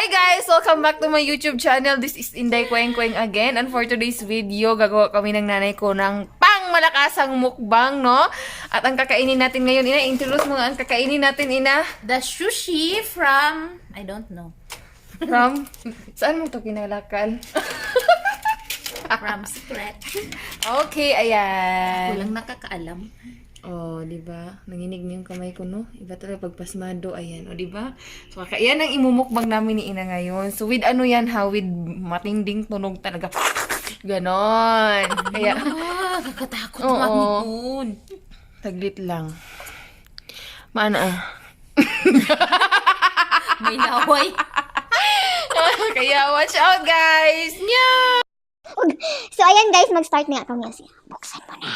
Hi guys! Welcome back to my YouTube channel. This is Inday Kweng Kweng again. And for today's video, gagawa kami ng nanay ko ng pang-malakasang mukbang, no? At ang kakainin natin ngayon, Ina, introduce mo nga ang kakainin natin, Ina. The sushi from, I don't know, From, saan mo ito kinalakal? from Secret. Okay, ayan. Walang nakakaalam. Oh, di ba? Nanginig niyo yung kamay ko, no? Iba talaga pagpasmado, ayan, oh, di ba? So, yan ang imumukbang namin ni Ina ngayon. So, with ano yan, ha? With matinding tunog talaga. Ganon. Kaya, Kakatakot Oo. naman yun. taglit lang. Mana May laway. Kaya, watch out, guys! Nya! So, ayan guys, mag-start na kami. Buksan mo na.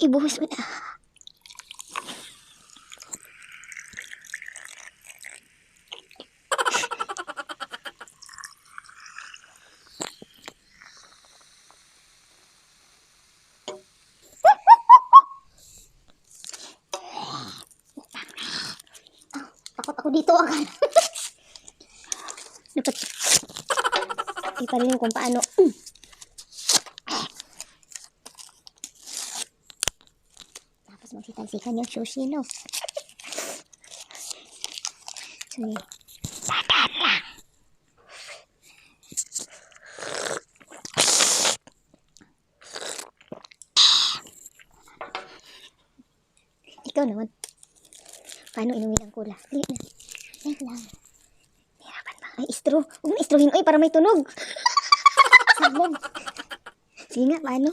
Ibuhos mo na. Takot ako dito agad. Dapat iparilin kung paano. Tapos magsitalsikan yung sushi, no? So, dadan lang. Ikaw naman. Paano inumin ang cola? Dili na. Yan lang. Hirapan ba? Ay, istro. Huwag mo istrohin. Uy, para may tunog. Sabog. Sige nga, paano?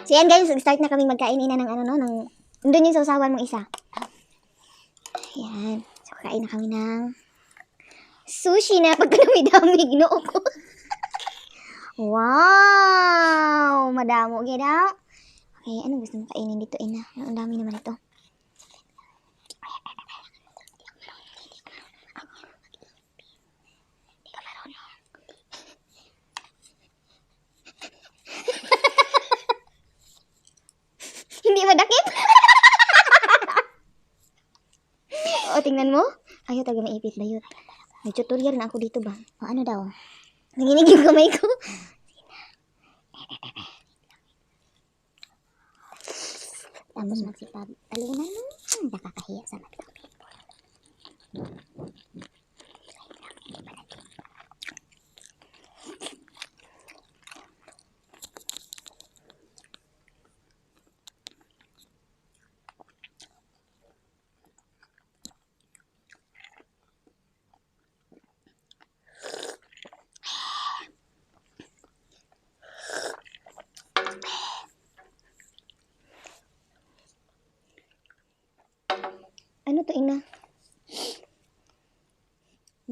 So yan guys, start na kaming magkain ina ng ano no, ng doon yung sausawan mong isa. Yan. So kain na kami ng sushi na pagkadami-dami ginoo ko. Wow! Madamo gyud daw. Okay, ano gusto mo kainin dito ina? Ang dami naman ito. Hindi madakip. O, tingnan mo. Ayaw taga maipit ba yun? May tutorial na ako dito ba? O, ano daw? Nanginig yung kamay ko. Tapos magsipag. Talunan mo. Nakakahiya sa mata. Ano to ina?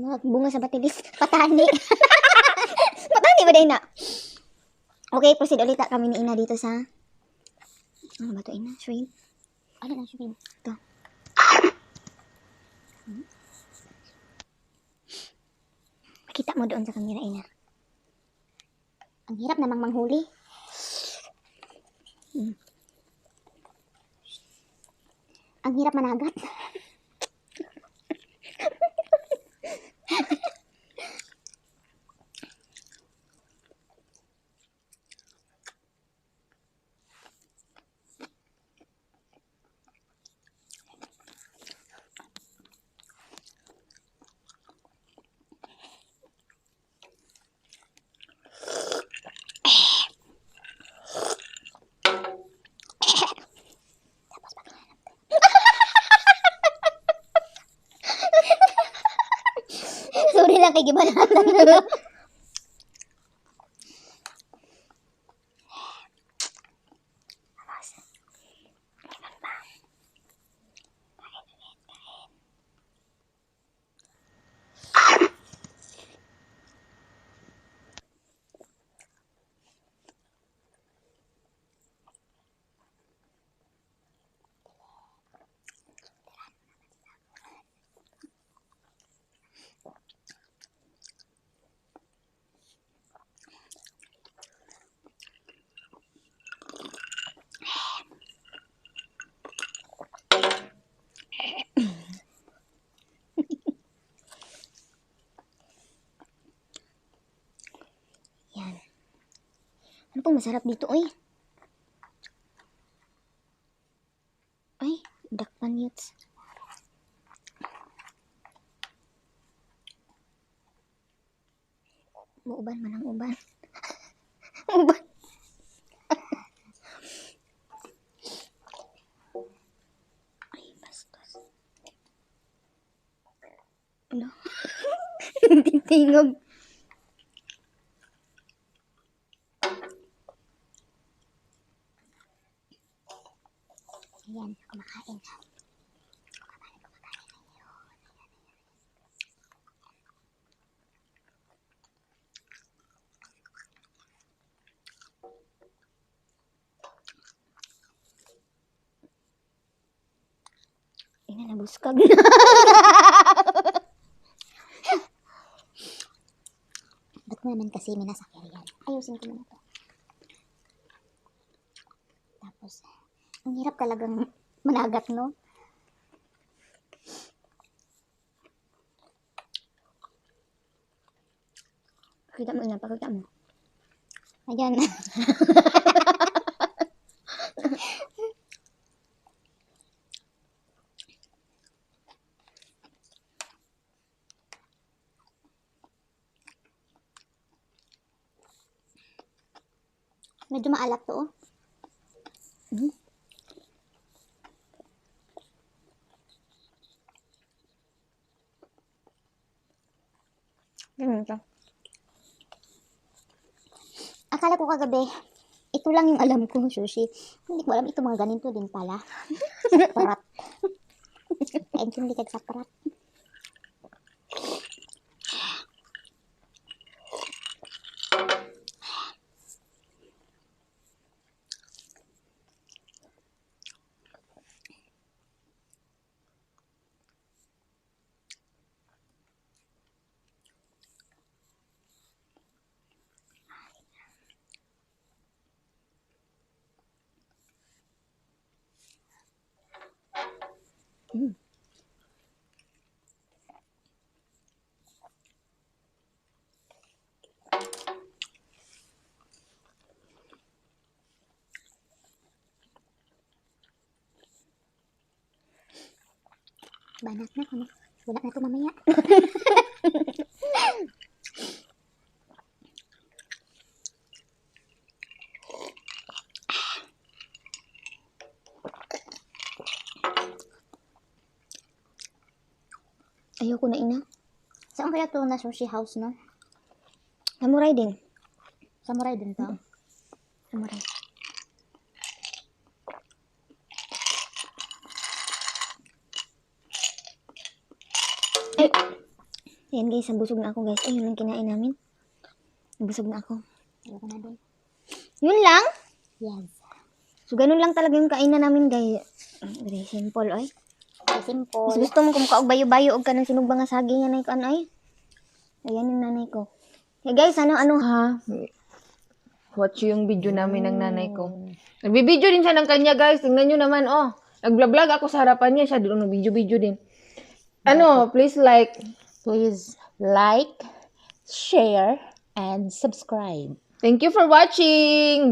Mga bunga sa batilis. Patani. Patani ba na? Okay, proceed ulit kami ni ina dito sa... Ano ba to ina? Shrimp? Ano na shrimp? Ito. Makita mo doon sa kamera ina. Ang hirap namang manghuli. Ang hirap managat. Sorry lang kay gibanatan. Ano pong masarap dito, oy? Ay, dakpan yuts. Muuban man ang uban. Uban. Ay, bastos. Ano? Titingog. Ayan, kumakain. Ina, nabuskag na. Ba't mo naman kasi minasakyan yan? Ayusin ko muna to. Tapos, ang hirap talagang managat, no? Pakita mo na, pakita mo. Ayan. Medyo maalat to, oh. Mm. Ganun siya. Akala ko kagabi, ito lang yung alam ko, sushi. Hindi ko alam, ito mga ganito din pala. Saparat. Kaintindi kag saparat. Mm. Banat na, ano? Wala na to mamaya. Ayoko na, ina. Saan kaya to na sushi house, no? Samurai din. Samurai din to? Samurai. Ay! Ayan guys, busog na ako guys. Ayun lang kinain namin. Busog na ako. Ayoko na din. Yun lang? Yes. So, ganun lang talaga yung kainan namin guys. Very simple, oy. Very simple. Mas gusto mo kung kaog-bayo-bayo og kanang sinugbang nga saging nga nay ko ano ay. Ayan yung nanay ko. Hey guys, ano Ha? Watch yung video namin ng nanay ko. Nagbibideo din siya ng kanya, guys. Tingnan nyo naman, oh. Nagblog ako sa harapan niya. Siya doon, nagbideo-video din. Please like. Please like, share, and subscribe. Thank you for watching.